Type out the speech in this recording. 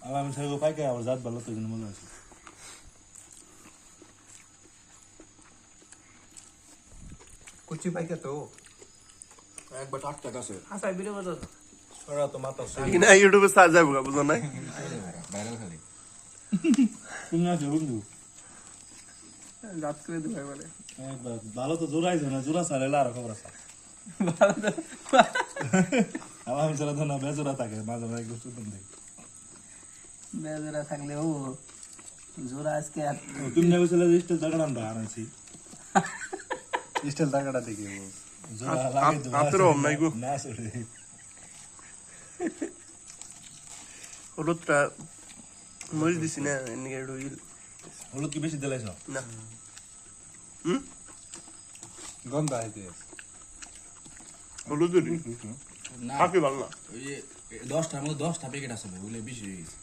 আমি সেগুলো পাই কে আবার জাত ভালো তো জন্য মজা আছে কুচি পাইকা তো একবার টাটকা আছে আচ্ছা ভিডিও করতে ওরা তো মাথা কিনা ইউটিউবে সার্চ যাবো বুঝো নাই ভাইরাল খালি শুনে আছে বন্ধু রাত করে দিবে বলে একবার ভালো তো জোড়াইছে না জোড়া ছাড়াইলে আর খবর আছে আমার ছেলে তো না বেজোড়া থাকে মাঝে মাঝে একটু সুন্দর দেখি বেজরা থাকলে ও জোরা আজকে আর তুমি না বলছিলে যে স্টিল টাকাটা আমরা আনাইছি স্টিল টাকাটা দেখি জোড়া লাগে তো হাতের অম নাই গো। না সরে হলুদটা মরিচ দিছি না এদিকে একটু হলুদ কি বেশি দিলাইছ না গন্ধ আইতে হলুদ দিলি না কাকি ভালো না ওই যে 10টার মধ্যে 10টা প্যাকেট আছে ওগুলো বেশি হয়ে গেছে